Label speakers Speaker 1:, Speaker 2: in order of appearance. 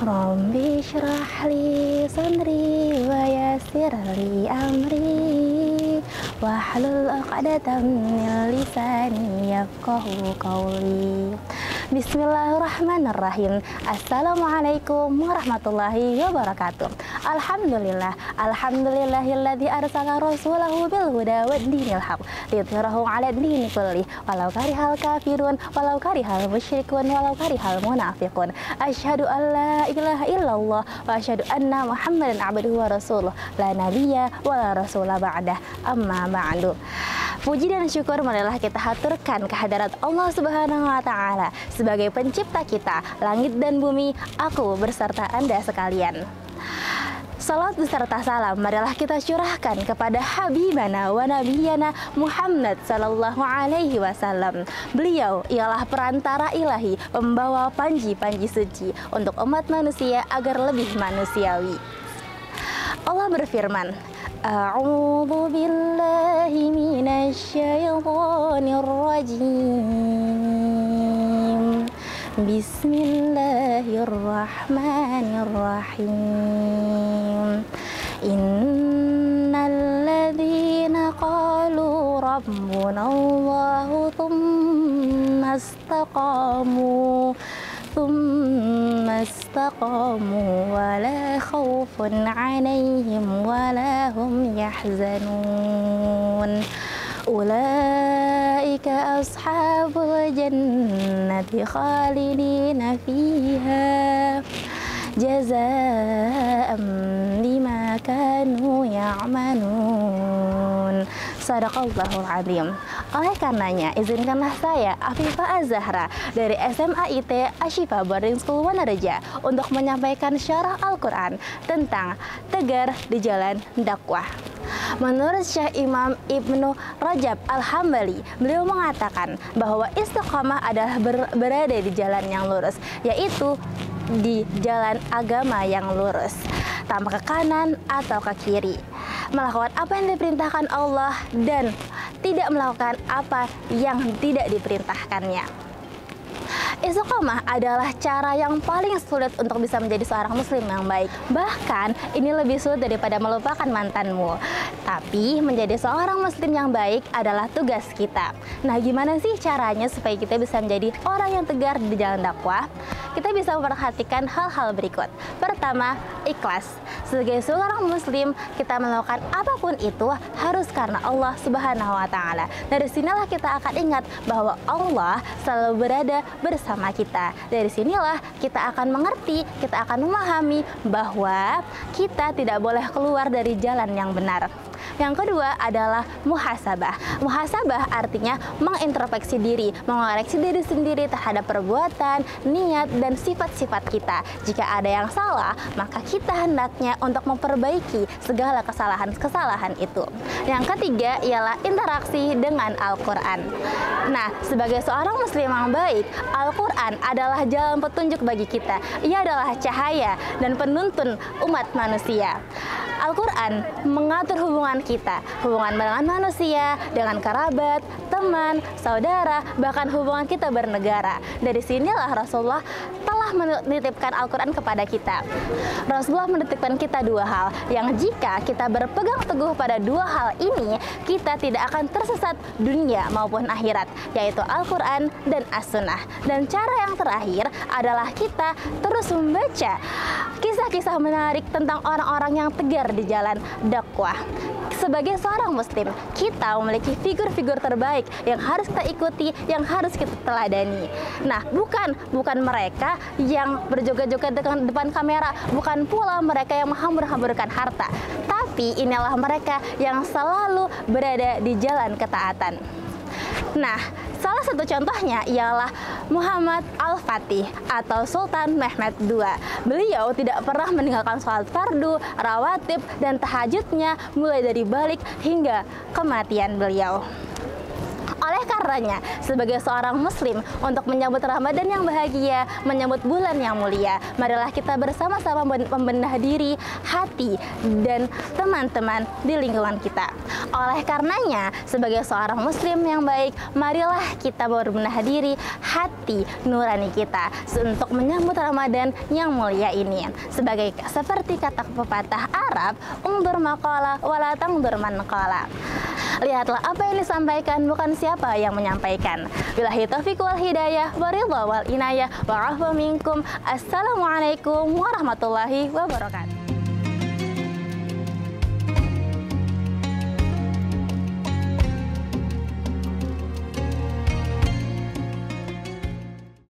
Speaker 1: Rabbi shrah li sadri wa yassir li amri wahlul 'uqdatam min lisani yafqahu qawli. Bismillahirrahmanirrahim. Assalamualaikum warahmatullahi wabarakatuh. Alhamdulillahilladzi arsala rasulahu bil huda wad dinil haq liyudhhirahu 'ala dini kulli walau karihal kafirun walau karihal musyrikun walau karihal munafiqun. Asyhadu an la ilaha illallah wa asyhadu anna Muhammadan abduhu wa rasuluh la nabiyya wa la rasula ba'dah. Amma ba'du. Puji dan syukur marilah kita haturkan kehadirat Allah Subhanahu wa taala sebagai pencipta kita, langit dan bumi, aku beserta Anda sekalian. Salat beserta salam marilah kita curahkan kepada Habibana wa Nabiyana Muhammad sallallahu alaihi wasallam. Beliau ialah perantara ilahi, pembawa panji-panji suci untuk umat manusia agar lebih manusiawi. Allah berfirman, A'udzu billahi minasy syaithanir rajim. Bismillahirrahmanirrahim. Innal ladzina qalu rabbunallahu tsumma istaqamu wala khaufun 'alaihim wala hum yahzanun. Ulaika ashabul jannati khalidina fiha jazaa'an bima kanu ya'malun. Shadaqallahul azim. Oleh karenanya, izinkanlah saya, Afifah Az-Zahra dari SMA IT Ashifa Boarding School Wanareja untuk menyampaikan syarah Al-Quran tentang tegar di jalan dakwah. Menurut Syekh Imam Ibnu Rajab Al-Hambali, beliau mengatakan bahwa istiqamah adalah berada di jalan yang lurus, yaitu di jalan agama yang lurus, tanpa ke kanan atau ke kiri, melakukan apa yang diperintahkan Allah dan tidak melakukan apa yang tidak diperintahkannya. Istiqomah adalah cara yang paling sulit untuk bisa menjadi seorang muslim yang baik. Bahkan ini lebih sulit daripada melupakan mantanmu. Tapi menjadi seorang muslim yang baik adalah tugas kita. Nah, gimana sih caranya supaya kita bisa menjadi orang yang tegar di jalan dakwah? Kita bisa memperhatikan hal-hal berikut. Pertama, ikhlas. Sebagai seorang muslim, kita melakukan apapun itu harus karena Allah Subhanahu wa taala. Dari sinilah kita akan ingat bahwa Allah selalu berada bersama kita. Dari sinilah kita akan mengerti, kita akan memahami bahwa kita tidak boleh keluar dari jalan yang benar. Yang kedua adalah muhasabah. Muhasabah artinya mengintrospeksi diri, mengoreksi diri sendiri terhadap perbuatan, niat, dan sifat-sifat kita. Jika ada yang salah, maka kita hendaknya untuk memperbaiki segala kesalahan-kesalahan itu. Yang ketiga ialah interaksi dengan Al-Quran. Nah, sebagai seorang muslim yang baik, Al-Quran adalah jalan petunjuk bagi kita. Ia adalah cahaya dan penuntun umat manusia. Al-Quran mengatur hubungan kita, hubungan dengan manusia, dengan kerabat, teman, saudara, bahkan hubungan kita bernegara. Dari sinilah Rasulullah telah menitipkan Al-Quran kepada kita. Rasulullah menitipkan kita dua hal, yang jika kita berpegang teguh pada dua hal ini, kita tidak akan tersesat dunia maupun akhirat, yaitu Al-Quran dan As-Sunnah. Dan cara yang terakhir adalah kita terus membaca kisah-kisah menarik tentang orang-orang yang tegar di jalan dakwah. Sebagai seorang muslim, kita memiliki figur-figur terbaik yang harus kita ikuti, yang harus kita teladani. Nah, bukan mereka yang berjoget-joget depan kamera, bukan pula mereka yang menghambur-hamburkan harta, tapi inilah mereka yang selalu berada di jalan ketaatan. Nah, salah satu contohnya ialah Muhammad Al-Fatih atau Sultan Mehmed II. Beliau tidak pernah meninggalkan sholat fardu, rawatib, dan tahajudnya mulai dari balik hingga kematian beliau. Oleh karenanya, sebagai seorang muslim, untuk menyambut Ramadan yang bahagia, menyambut bulan yang mulia, marilah kita bersama-sama membenahi diri, hati, dan teman-teman di lingkungan kita. Oleh karenanya, sebagai seorang muslim yang baik, marilah kita berbenah diri, hati nurani kita untuk menyambut Ramadan yang mulia ini. Seperti kata pepatah Arab, "Ungdur maqala wala tangdur man qala." Lihatlah apa yang disampaikan, bukan siapa yang menyampaikan. Billahi taufiq wal hidayah, waridha wal inayah, wa afu minkum. Assalamualaikum warahmatullahi wabarakatuh.